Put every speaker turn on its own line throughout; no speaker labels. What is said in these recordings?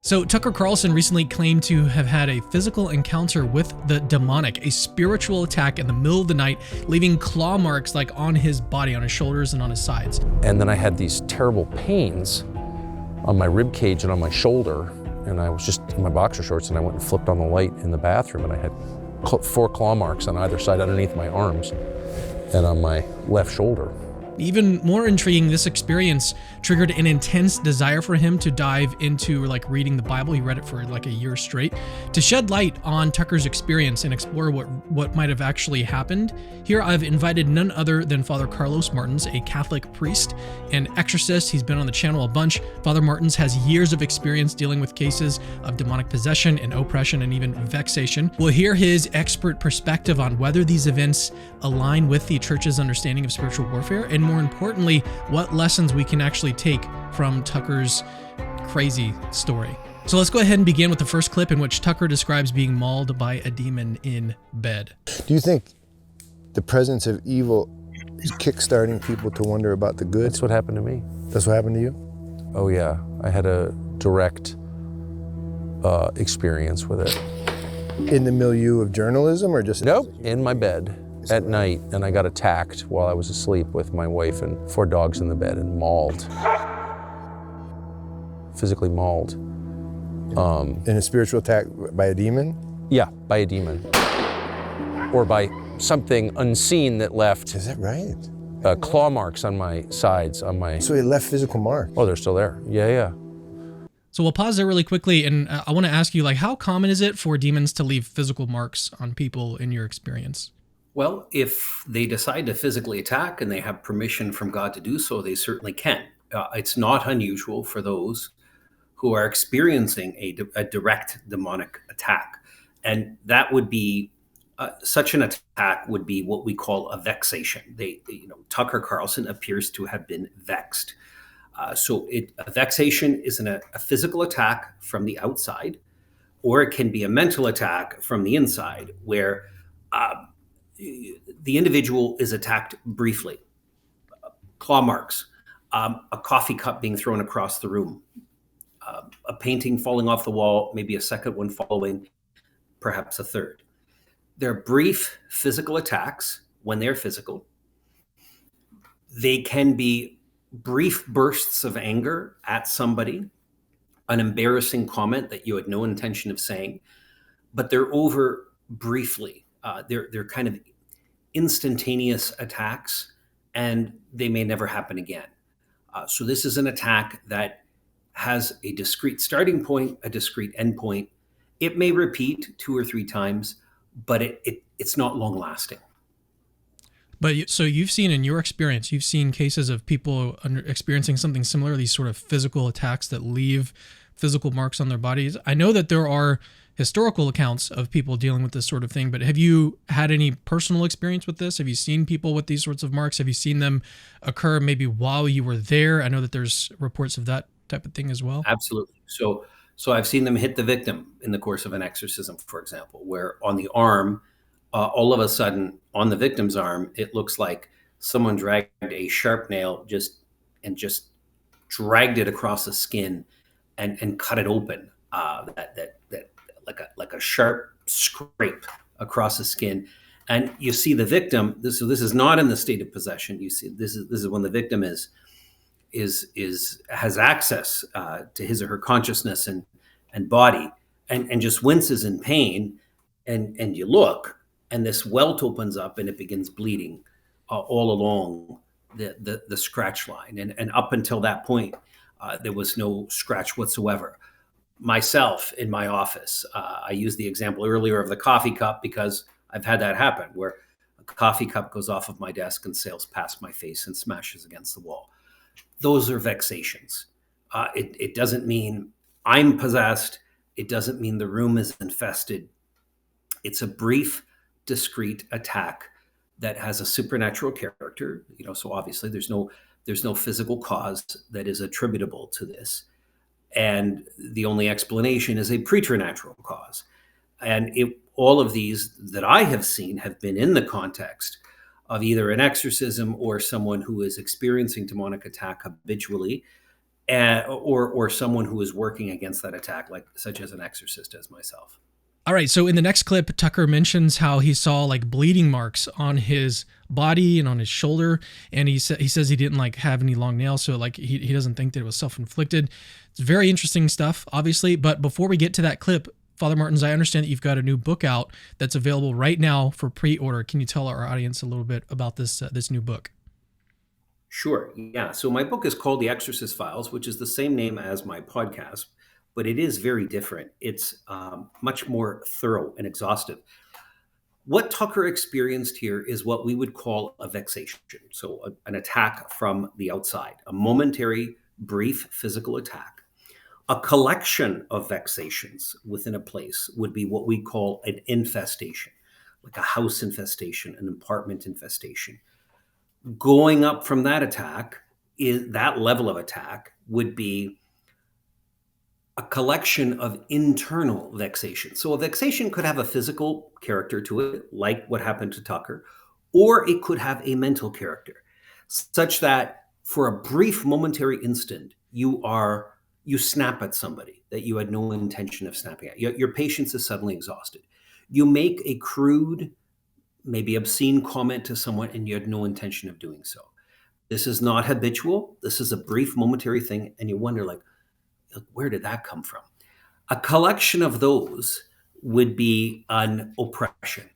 So Tucker Carlson recently claimed to have had a physical encounter with the demonic, a spiritual attack in the middle of the night, leaving claw marks like on his body, on his shoulders and on his sides.
And then I had these terrible pains on my rib cage and on my shoulder, and I was just in my boxer shorts, and I went and flipped on the light in the bathroom, and I had 4 claw marks on either side underneath my arms and on my left shoulder.
Even more intriguing, this experience triggered an intense desire for him to dive into reading the Bible. He read it for a year straight to shed light on Tucker's experience and explore what might have actually happened. Here I've invited none other than Father Carlos Martins, a Catholic priest and exorcist. He's been on the channel a bunch. Father Martins has years of experience dealing with cases of demonic possession and oppression and even vexation. We'll hear his expert perspective on whether these events align with the church's understanding of spiritual warfare, and more importantly, what lessons we can actually take from Tucker's crazy story. So let's go ahead and begin with the first clip in which Tucker describes being mauled by a demon in bed.
Do you think the presence of evil is kickstarting people to wonder about the good?
That's what happened to me.
That's what happened to you?
Oh yeah, I had a direct experience with it.
In the milieu of journalism or just?
Nope, in my bed at night, and I got attacked while I was asleep with my wife and 4 dogs in the bed and mauled. Physically mauled.
In a spiritual attack by a demon?
Yeah, by a demon. Or by something unseen that left
Is that right?
claw marks on my sides, on my...
So it left physical marks?
Oh, they're still there. Yeah.
So we'll pause there really quickly, and I want to ask you, how common is it for demons to leave physical marks on people in your experience?
Well, if they decide to physically attack and they have permission from God to do so, they certainly can. It's not unusual for those who are experiencing a direct demonic attack. And that would be, such an attack would be what we call a vexation. Tucker Carlson appears to have been vexed. So a vexation isn't a physical attack from the outside, or it can be a mental attack from the inside, where the individual is attacked briefly. Claw marks, a coffee cup being thrown across the room, a painting falling off the wall, maybe a second one following, perhaps a third. They're brief physical attacks when they're physical. They can be brief bursts of anger at somebody, an embarrassing comment that you had no intention of saying, but they're over briefly. They're kind of instantaneous attacks, and they may never happen again. So this is an attack that has a discrete starting point, a discrete end point. It may repeat 2 or 3 times, but it's not long lasting.
But so you've seen, in your experience, you've seen cases of people experiencing something similar, these sort of physical attacks that leave physical marks on their bodies. I know that there are historical accounts of people dealing with this sort of thing, but have you had any personal experience with this? Have you seen people with these sorts of marks? Have you seen them occur maybe while you were there? I know that there's reports of that type of thing as well.
Absolutely. So I've seen them hit the victim in the course of an exorcism, for example, where on the arm, all of a sudden on the victim's arm, it looks like someone dragged a sharp nail just dragged it across the skin and cut it open. Like a sharp scrape across the skin, and you see the victim. This is not in the state of possession. You see, this is when the victim has access to his or her consciousness and body, and just winces in pain, and you look, and this welt opens up and it begins bleeding all along the scratch line, and up until that point, there was no scratch whatsoever. Myself in my office, I used the example earlier of the coffee cup because I've had that happen, where a coffee cup goes off of my desk and sails past my face and smashes against the wall. Those are vexations. It doesn't mean I'm possessed. It doesn't mean the room is infested. It's a brief, discrete attack that has a supernatural character. So obviously there's no physical cause that is attributable to this. And the only explanation is a preternatural cause. And all of these that I have seen have been in the context of either an exorcism or someone who is experiencing demonic attack habitually or someone who is working against that attack, like such as an exorcist as myself.
All right, so in the next clip, Tucker mentions how he saw like bleeding marks on his body and on his shoulder, and he says he didn't like have any long nails, so like he doesn't think that it was self-inflicted. It's very interesting stuff, obviously. But before we get to that clip, Father Martins, I understand that you've got a new book out that's available right now for pre-order. Can you tell our audience a little bit about this new book?
Sure. Yeah. So my book is called The Exorcist Files, which is the same name as my podcast, but it is very different. It's much more thorough and exhaustive. What Tucker experienced here is what we would call a vexation. So an attack from the outside, a momentary, brief physical attack. A collection of vexations within a place would be what we call an infestation, like a house infestation, an apartment infestation. Going up from that attack, is that level of attack would be a collection of internal vexation. So a vexation could have a physical character to it, like what happened to Tucker, or it could have a mental character, such that for a brief momentary instant, you snap at somebody that you had no intention of snapping at. Your patience is suddenly exhausted. You make a crude, maybe obscene comment to someone and you had no intention of doing so. This is not habitual. This is a brief momentary thing. And you wonder, like, where did that come from? A collection of those would be an oppression.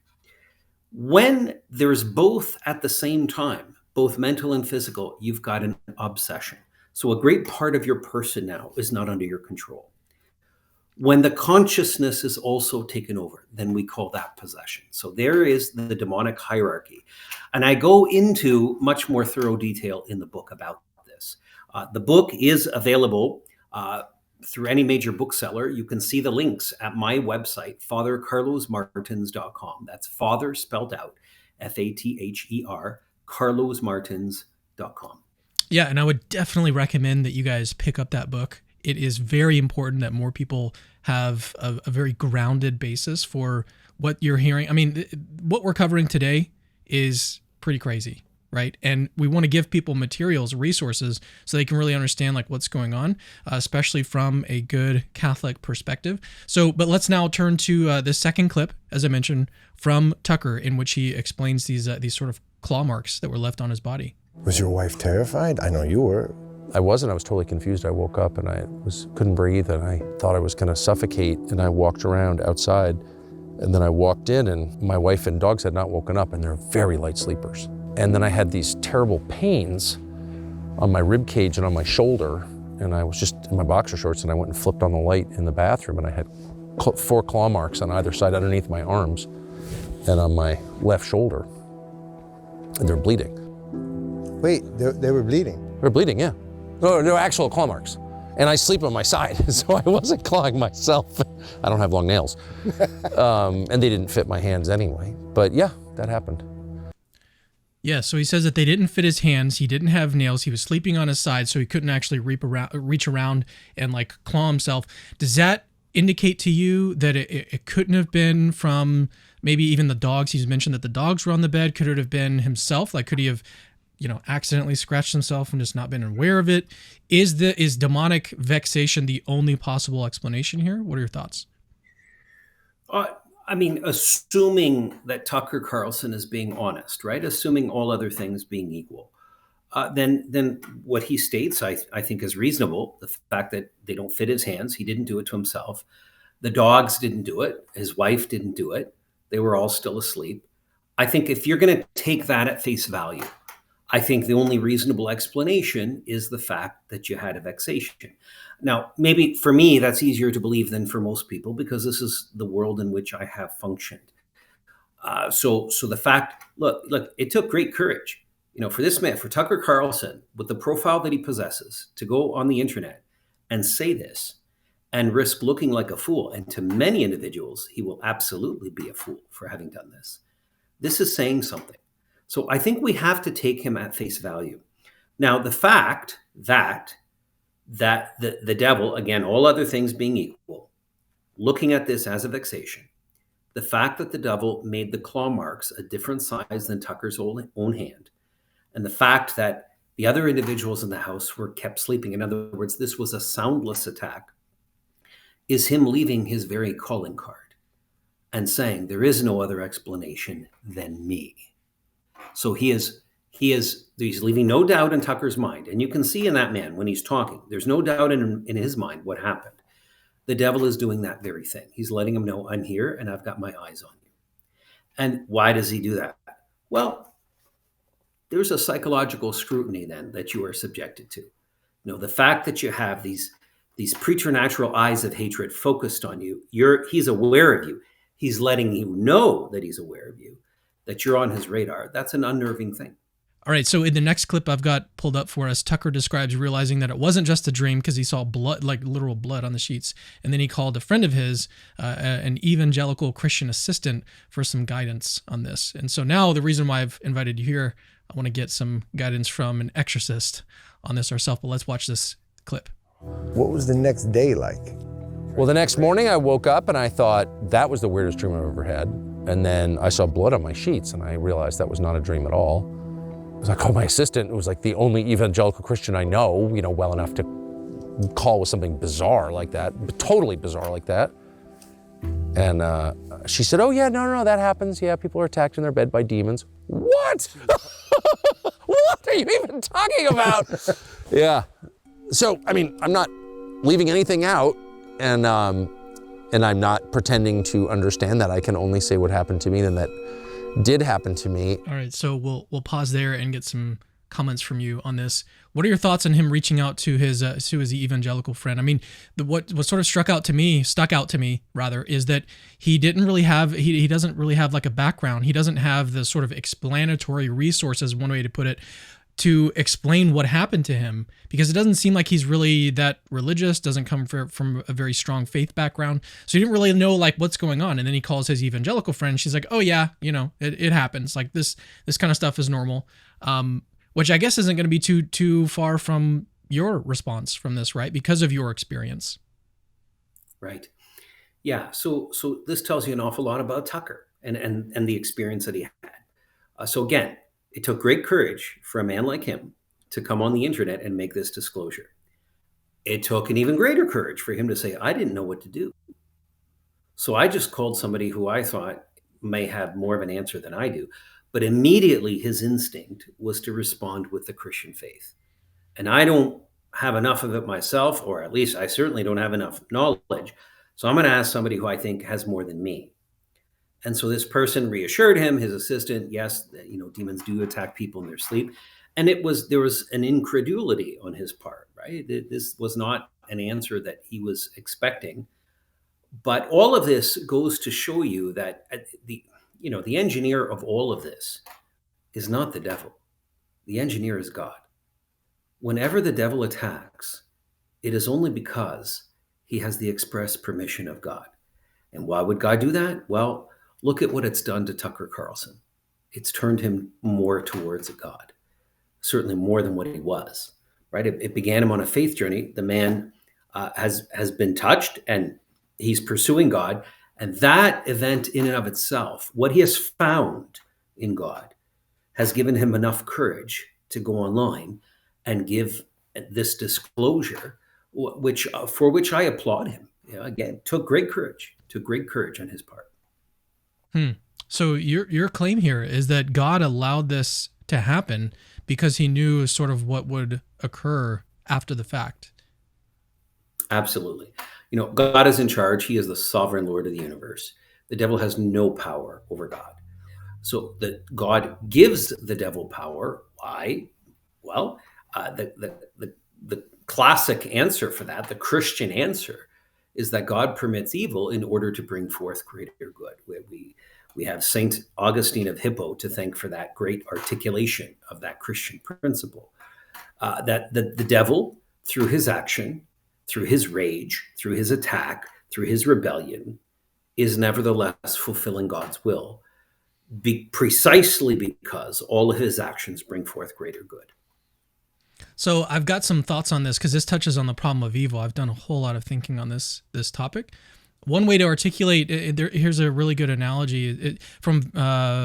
When there's both at the same time, both mental and physical, you've got an obsession. So a great part of your person now is not under your control. When the consciousness is also taken over, then we call that possession. So there is the demonic hierarchy. And I go into much more thorough detail in the book about this. The book is available through any major bookseller. You can see the links at my website, fathercarlosmartins.com. That's father spelled out, Father, carlosmartins.com.
Yeah, and I would definitely recommend that you guys pick up that book. It is very important that more people have a very grounded basis for what you're hearing. I mean, what we're covering today is pretty crazy, right? And we want to give people materials, resources, so they can really understand like what's going on, especially from a good Catholic perspective. So, but let's now turn to the second clip, as I mentioned, from Tucker, in which he explains these sort of claw marks that were left on his body.
Was your wife terrified? I know you were.
I wasn't. I was totally confused. I woke up and I couldn't breathe and I thought I was going to suffocate, and I walked around outside, and then I walked in and my wife and dogs had not woken up, and they're very light sleepers. And then I had these terrible pains on my rib cage and on my shoulder, and I was just in my boxer shorts, and I went and flipped on the light in the bathroom, and I had 4 claw marks on either side underneath my arms and on my left shoulder, and they're bleeding.
Wait, they were bleeding?
They're bleeding, yeah. No, they're actual claw marks. And I sleep on my side, so I wasn't clawing myself. I don't have long nails. And they didn't fit my hands anyway. But yeah, that happened.
Yeah, so he says that they didn't fit his hands. He didn't have nails. He was sleeping on his side, so he couldn't actually reach around and like claw himself. Does that indicate to you that it couldn't have been from maybe even the dogs? He's mentioned that the dogs were on the bed. Could it have been himself? Like, could he have, accidentally scratched himself and just not been aware of it? Is demonic vexation the only possible explanation here? What are your thoughts?
I mean, assuming that Tucker Carlson is being honest, right? Assuming all other things being equal, then what he states, I think, is reasonable. The fact that they don't fit his hands, he didn't do it to himself. The dogs didn't do it. His wife didn't do it. They were all still asleep. I think if you're going to take that at face value, I think the only reasonable explanation is the fact that you had a vexation. Now, maybe for me, that's easier to believe than for most people, because this is the world in which I have functioned. So the fact, look, it took great courage, for this man, for Tucker Carlson, with the profile that he possesses, to go on the internet and say this and risk looking like a fool. And to many individuals, he will absolutely be a fool for having done this. This is saying something. So I think we have to take him at face value. Now, the fact that the devil, again, all other things being equal, looking at this as a vexation, the fact that the devil made the claw marks a different size than Tucker's own hand, and the fact that The other individuals in the house were kept sleeping. In other words, this was a soundless attack, is him leaving his very calling card and saying, there is no other explanation than me. So he's leaving no doubt in Tucker's mind. And you can see in that man when he's talking, there's no doubt in his mind what happened. The devil is doing that very thing. He's letting him know, I'm here and I've got my eyes on you. And why does he do that? Well, there's a psychological scrutiny then that you are subjected to. The fact that you have these preternatural eyes of hatred focused on you, he's aware of you. He's letting you know that he's aware of you, that you're on his radar. That's an unnerving thing.
All right, so in the next clip I've got pulled up for us, Tucker describes realizing that it wasn't just a dream because he saw blood, like literal blood on the sheets. And then he called a friend of his, an evangelical Christian assistant, for some guidance on this. And so now the reason why I've invited you here, I want to get some guidance from an exorcist on this ourselves. But let's watch this clip.
What was the next day like?
Well, the next morning I woke up and I thought that was the weirdest dream I've ever had. And then I saw blood on my sheets and I realized that was not a dream at all. So I called my assistant, who was like the only evangelical Christian I know, well enough to call with something bizarre like that, totally bizarre like that. And she said, oh yeah, no, that happens. Yeah, people are attacked in their bed by demons. What? What are you even talking about? Yeah. So, I'm not leaving anything out, and I'm not pretending to understand that. I can only say what happened to me, and that did happen to me.
All right, so we'll pause there and get some comments from you on this. What are your thoughts on him reaching out to his evangelical friend? What sort of stuck out to me, is that he doesn't really have like a background. He doesn't have the sort of explanatory resources, one way to put it, to explain what happened to him, because it doesn't seem like he's really that religious, doesn't come from a very strong faith background. So he didn't really know like what's going on. And then he calls his evangelical friend. She's like, oh yeah, it happens. Like this kind of stuff is normal. Which I guess isn't going to be too far from your response from this, right? Because of your experience.
Right. Yeah. So this tells you an awful lot about Tucker and the experience that he had. So again, it took great courage for a man like him to come on the internet and make this disclosure. It took an even greater courage for him to say, I didn't know what to do. So I just called somebody who I thought may have more of an answer than I do. But immediately his instinct was to respond with the Christian faith. And I don't have enough of it myself, or at least I certainly don't have enough knowledge. So I'm going to ask somebody who I think has more than me. And so this person reassured him, his assistant, yes, demons do attack people in their sleep. And there was an incredulity on his part, right? This was not an answer that he was expecting. But all of this goes to show you that the engineer of all of this is not the devil. The engineer is God. Whenever the devil attacks, it is only because he has the express permission of God. And why would God do that? Well, look at what it's done to Tucker Carlson. It's turned him more towards a God, certainly more than what he was, right? It began him on a faith journey. The man has been touched and he's pursuing God. And that event in and of itself, what he has found in God, has given him enough courage to go online and give this disclosure, for which I applaud him. Again, took great courage on his part.
So your claim here is that God allowed this to happen because he knew sort of what would occur after the fact.
Absolutely. God is in charge. He is the sovereign Lord of the universe. The devil has no power over God. So that God gives the devil power. Why? Well, the classic answer for that, the Christian answer, is that God permits evil in order to bring forth greater good. We have Saint Augustine of Hippo to thank for that great articulation of that Christian principle, that the devil, through his action, through his rage, through his attack, through his rebellion, is nevertheless fulfilling God's will, precisely because all of his actions bring forth greater good.
So I've got some thoughts on this because this touches on the problem of evil. I've done a whole lot of thinking on this topic. One way to articulate here's a really good analogy from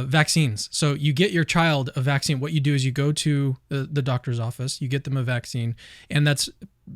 vaccines. So you get your child a vaccine. What you do is you go to the doctor's office, you get them a vaccine, and that's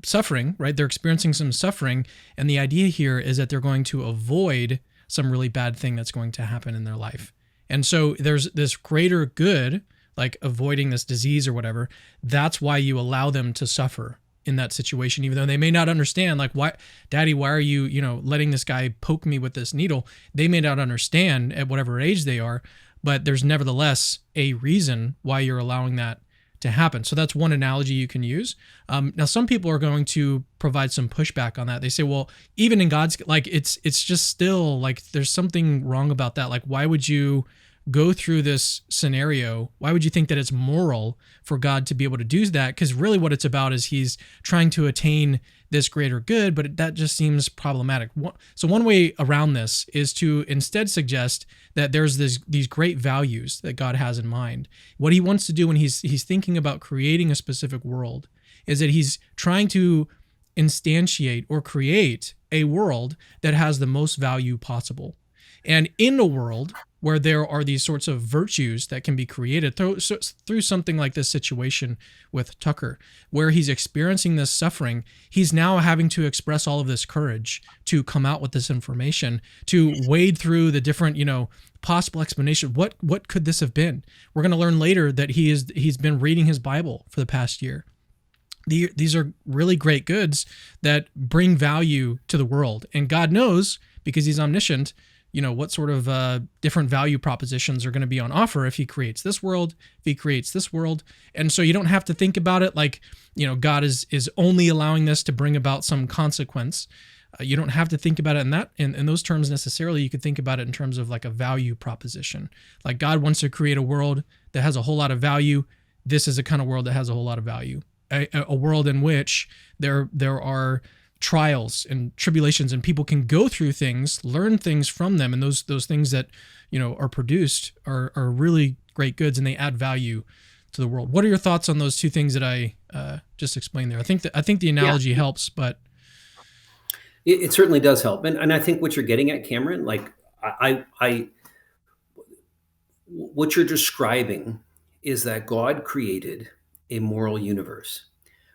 suffering, right? They're experiencing some suffering, and the idea here is that they're going to avoid some really bad thing that's going to happen in their life. And so there's this greater good, like avoiding this disease or whatever. That's why you allow them to suffer in that situation, even though they may not understand, like, why, Daddy, why are you, letting this guy poke me with this needle? They may not understand at whatever age they are, but there's nevertheless a reason why you're allowing that to happen. So that's one analogy you can use. Now, some people are going to provide some pushback on that. They say, well, even in God's, like, it's just still like, there's something wrong about that. Like, why would you go through this scenario? Why would you think that it's moral for God to be able to do that? Because really what it's about is he's trying to attain this greater good, but that just seems problematic. So one way around this is to instead suggest that there's these great values that God has in mind. What he wants to do when he's thinking about creating a specific world is that he's trying to instantiate or create a world that has the most value possible. And in a world where there are these sorts of virtues that can be created through something like this situation with Tucker, where he's experiencing this suffering, he's now having to express all of this courage to come out with this information, to wade through the different, possible explanation. What could this have been? We're going to learn later that he's been reading his Bible for the past year. These are really great goods that bring value to the world. And God knows, because he's omniscient, what sort of different value propositions are going to be on offer if he creates this world, if he creates this world. And so you don't have to think about it like, God is only allowing this to bring about some consequence. You don't have to think about it in those terms necessarily. You could think about it in terms of like a value proposition. Like, God wants to create a world that has a whole lot of value. This is a kind of world that has a whole lot of value. A world in which there are trials and tribulations, and people can go through things, learn things from them, and those things that are produced are really great goods, and they add value to the world. What are your thoughts on those two things that I just explained there? I think the analogy helps, but
it certainly does help, and I think what you're getting at, Cameron, like I what you're describing is that God created a moral universe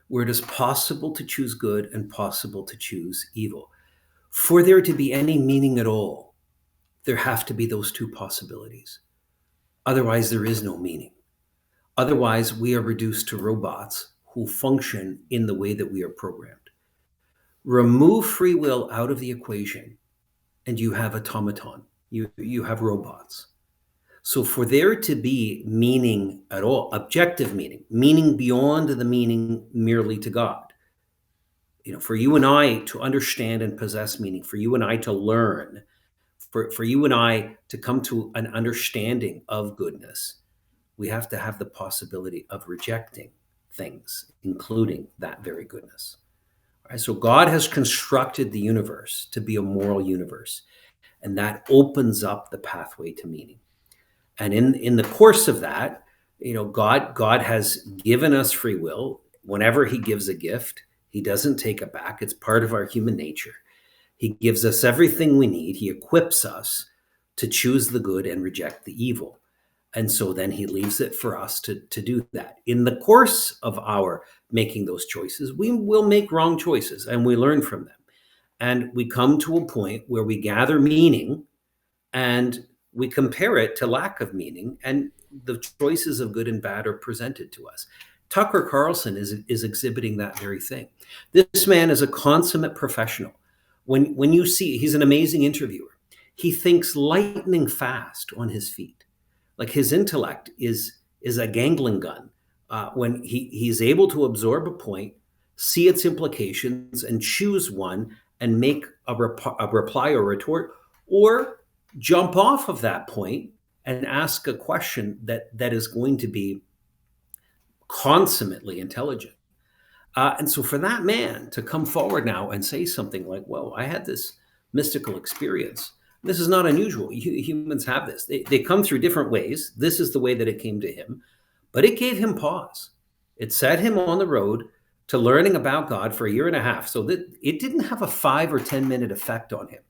where it is possible to choose good and possible to choose evil. For there to be any meaning at all, there have to be those two possibilities. Otherwise, there is no meaning. Otherwise, we are reduced to robots who function in the way that we are programmed. Remove free will out of the equation, and you have automaton. You have robots. So for there to be meaning at all, objective meaning beyond the meaning merely to God, for you and I to understand and possess meaning, for you and I to learn, for you and I to come to an understanding of goodness, we have to have the possibility of rejecting things, including that very goodness. All right? So God has constructed the universe to be a moral universe, and that opens up the pathway to meaning. And in the course of that, God has given us free will. Whenever he gives a gift, he doesn't take it back. It's part of our human nature. He gives us everything we need. He equips us to choose the good and reject the evil. And so then he leaves it for us to do that. In the course of our making those choices, we will make wrong choices, and we learn from them. And we come to a point where we gather meaning, and we compare it to lack of meaning, and the choices of good and bad are presented to us. Tucker Carlson is exhibiting that very thing. This man is a consummate professional. When you see, he's an amazing interviewer. He thinks lightning fast on his feet. Like, his intellect is a gangling gun. When he's able to absorb a point, see its implications, and choose one and make a reply or retort, or jump off of that point and ask a question that is going to be consummately intelligent. And so for that man to come forward now and say something like, well, I had this mystical experience. This is not unusual. Humans have this. They come through different ways. This is the way that it came to him. But it gave him pause. It set him on the road to learning about God for a year and a half. So that it didn't have a 5 or 10 minute effect on him.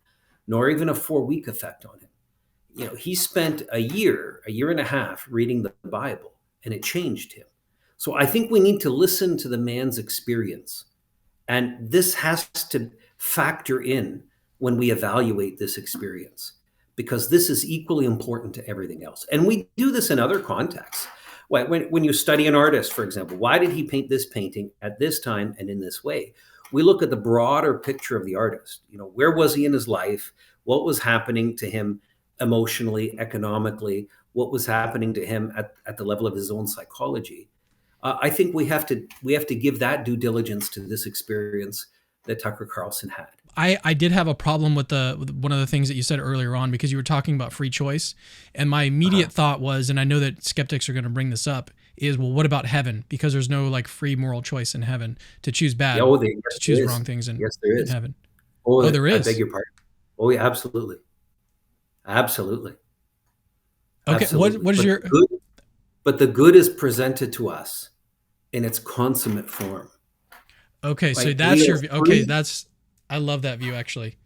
nor even a 4-week effect on him. He spent a year and a half reading the Bible, and it changed him. So I think we need to listen to the man's experience. And this has to factor in when we evaluate this experience, because this is equally important to everything else. And we do this in other contexts. When you study an artist, for example, why did he paint this painting at this time and in this way? We look at the broader picture of the artist. Where was he in his life? What was happening to him emotionally, economically? What was happening to him at the level of his own psychology? I think we have to give that due diligence to this experience that Tucker Carlson had.
I did have a problem with one of the things that you said earlier on, because you were talking about free choice, and my immediate thought was, and I know that skeptics are going to bring this up, is, well, what about heaven? Because there's no like free moral choice in heaven to choose bad, to choose wrong things in heaven. Oh, there is.
I beg your pardon. Oh, yeah, absolutely. Absolutely.
Okay,
absolutely.
What is your...
But the good is presented to us in its consummate form.
Okay, so that's your view. Okay, I love that view, actually.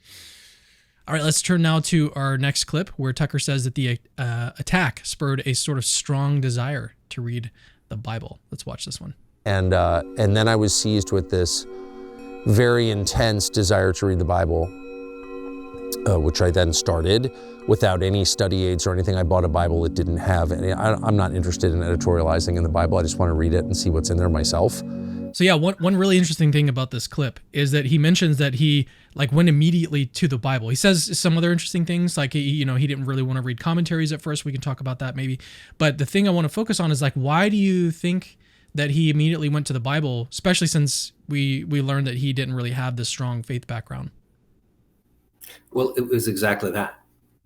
All right, let's turn now to our next clip, where Tucker says that the attack spurred a sort of strong desire to read the Bible. Let's watch this one.
And then I was seized with this very intense desire to read the Bible, which I then started without any study aids or anything. I bought a Bible that didn't have any. I'm not interested in editorializing in the Bible. I just want to read it and see what's in there myself.
So yeah, one really interesting thing about this clip is that he mentions that he went immediately to the Bible. He says some other interesting things, like he didn't really want to read commentaries at first. We can talk about that maybe. But the thing I want to focus on is why do you think that he immediately went to the Bible, especially since we learned that he didn't really have this strong faith background?
Well, it was exactly that.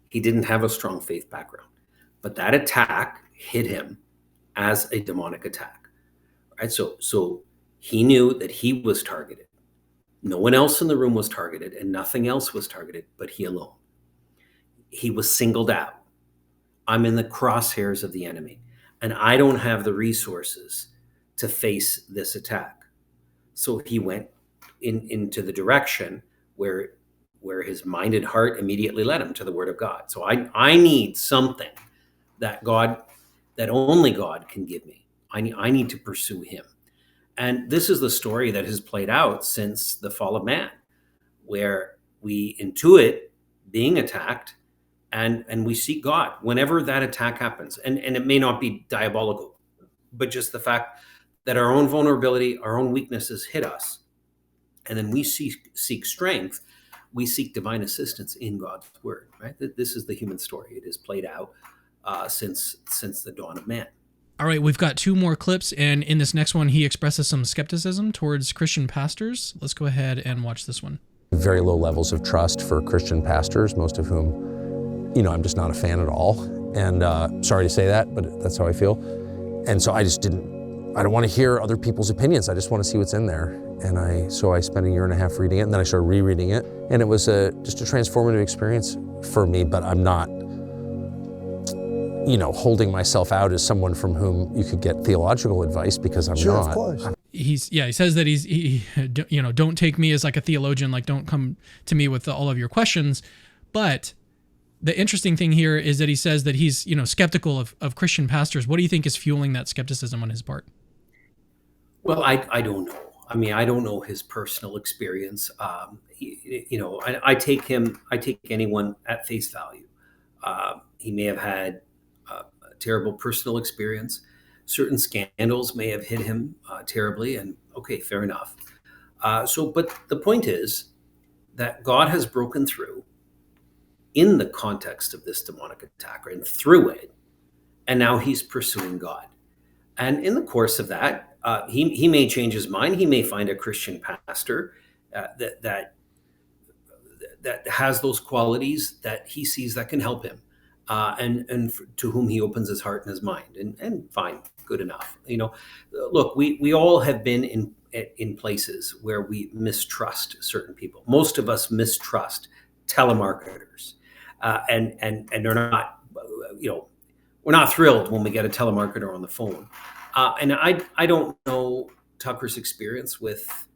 He didn't have a strong faith background, but that attack hit him as a demonic attack, right? So he knew that he was targeted. No one else in the room was targeted, and nothing else was targeted but he alone. He was singled out. I'm in the crosshairs of the enemy, and I don't have the resources to face this attack. So he went into the direction where his mind and heart immediately led him, to the Word of God. So I need something that only God can give me. I need to pursue him. And this is the story that has played out since the fall of man, where we intuit being attacked and we seek God whenever that attack happens. And it may not be diabolical, but just the fact that our own vulnerability, our own weaknesses hit us. And then we seek strength. We seek divine assistance in God's word, right? This is the human story. It has played out since the dawn of man.
All right, we've got 2 more clips, and in this next one, he expresses some skepticism towards Christian pastors. Let's go ahead and watch this one.
Very low levels of trust for Christian pastors, most of whom, I'm just not a fan at all. And sorry to say that, but that's how I feel. And so I don't want to hear other people's opinions. I just want to see what's in there. And so I spent a year and a half reading it, and then I started rereading it. And it was just a transformative experience for me, but I'm not, holding myself out as someone from whom you could get theological advice, because I'm
Sure,
not.
of course.
He says that he don't take me as like a theologian, don't come to me with all of your questions. But the interesting thing here is that he says that he's, skeptical of Christian pastors. What do you think is fueling that skepticism on his part?
Well, I don't know. I mean, I don't know his personal experience. I take anyone at face value. He may have had a terrible personal experience. Certain scandals may have hit him terribly, and okay, fair enough. But the point is that God has broken through in the context of this demonic attack, and through it, and now he's pursuing God. And in the course of that, he may change his mind. He may find a Christian pastor that has those qualities that he sees that can help him, and to whom he opens his heart and his mind. And fine, good enough. Look, we all have been in places where we mistrust certain people. Most of us mistrust telemarketers, and they're not, we're not thrilled when we get a telemarketer on the phone. And I don't know Tucker's experience with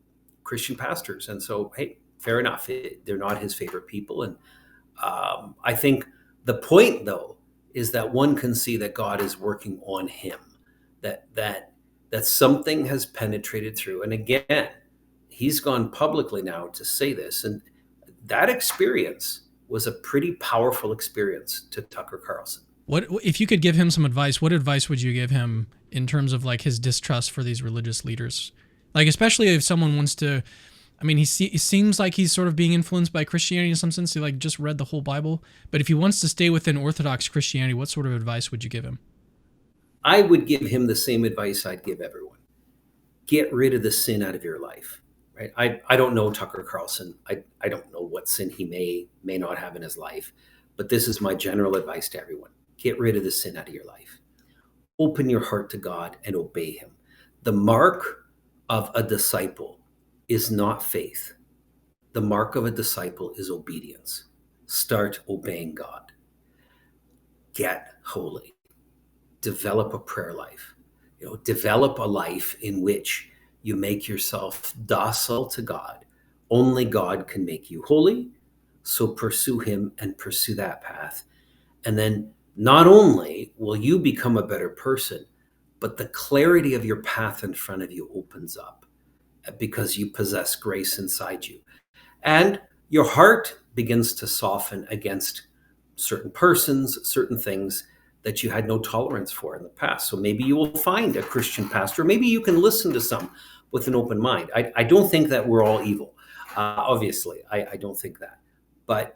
Christian pastors. And so, hey, fair enough. They're not his favorite people. And I think the point, though, is that one can see that God is working on him, that something has penetrated through. And again, he's gone publicly now to say this, and that experience was a pretty powerful experience to Tucker Carlson.
What if you could give him some advice? What advice would you give him in terms of like his distrust for these religious leaders? Like, especially if someone wants to, I mean, he seems like he's sort of being influenced by Christianity in some sense. He like just read the whole Bible, but if he wants to stay within Orthodox Christianity, what sort of advice would you give him?
I would give him the same advice I'd give everyone. Get rid of the sin out of your life. Right? I don't know Tucker Carlson. I don't know what sin he may not have in his life, but this is my general advice to everyone. Get rid of the sin out of your life. Open your heart to God and obey him. The mark of a disciple is not faith. The mark of a disciple is obedience. Start obeying God. Get holy. Develop a prayer life. Develop a life in which you make yourself docile to God. Only God can make you holy. So pursue him and pursue that path. And then not only will you become a better person, but the clarity of your path in front of you opens up because you possess grace inside you. And your heart begins to soften against certain persons, certain things that you had no tolerance for in the past. So maybe you will find a Christian pastor. Maybe you can listen to some with an open mind. I don't think that we're all evil. Obviously, I don't think that. But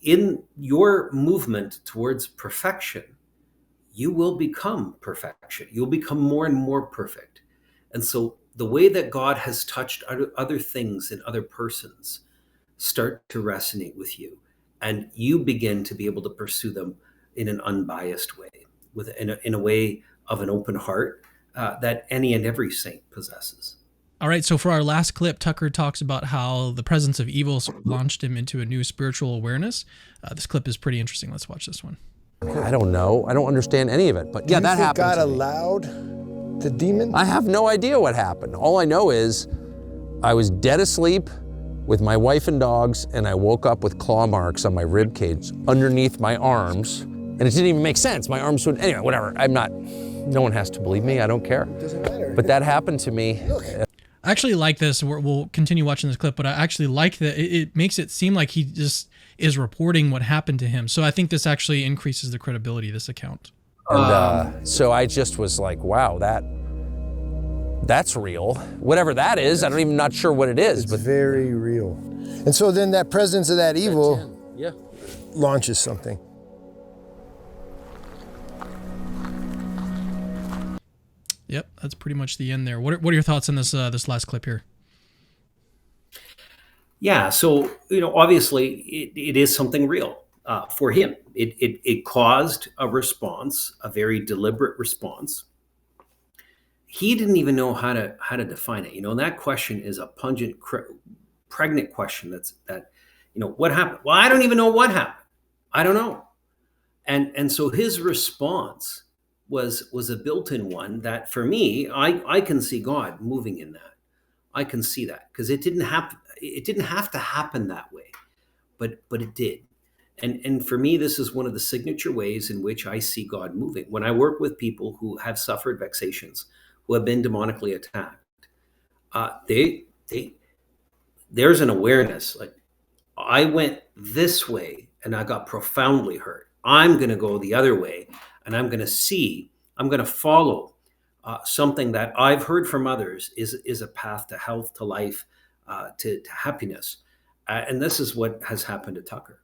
in your movement towards perfection, you will become perfection. You'll become more and more perfect. And so the way that God has touched other things in other persons start to resonate with you. And you begin to be able to pursue them in an unbiased way, in a way of an open heart that any and every saint possesses.
All right, so for our last clip, Tucker talks about how the presence of evil launched him into a new spiritual awareness. This clip is pretty interesting. Let's watch this one.
I don't know. I don't understand any of it. But yeah, that happened.
God
to me.
allowed the demon?
I have no idea what happened. All I know is I was dead asleep with my wife and dogs, and I woke up with claw marks on my rib cage underneath my arms, and it didn't even make sense. My arms would, anyway, whatever. No one has to believe me. I don't care.
It doesn't matter.
But that happened to me.
Look.
I actually like this. We'll continue watching this clip, but I actually like that it makes it seem like he just is reporting what happened to him. So I think this actually increases the credibility of this account.
And so I just was like, wow, that's real. Whatever that is, I'm even not sure what it is.
It's
but
very real. And so then that presence of that evil launches something.
Yep, that's pretty much the end there. What are your thoughts on this this last clip here?
Yeah, so obviously it is something real for him. It caused a response, a very deliberate response. He didn't even know how to define it. And that question is a pungent, pregnant question. What happened? Well, I don't even know what happened. I don't know. And so his response was a built-in one that for me, I can see God moving in that. I can see that because it didn't have to happen that way, but it did. And for me, this is one of the signature ways in which I see God moving. When I work with people who have suffered vexations, who have been demonically attacked, there's an awareness. Like, I went this way and I got profoundly hurt. I'm going to go the other way, and I'm going to follow something that I've heard from others is a path to health, to life, to happiness. And this is what has happened to Tucker.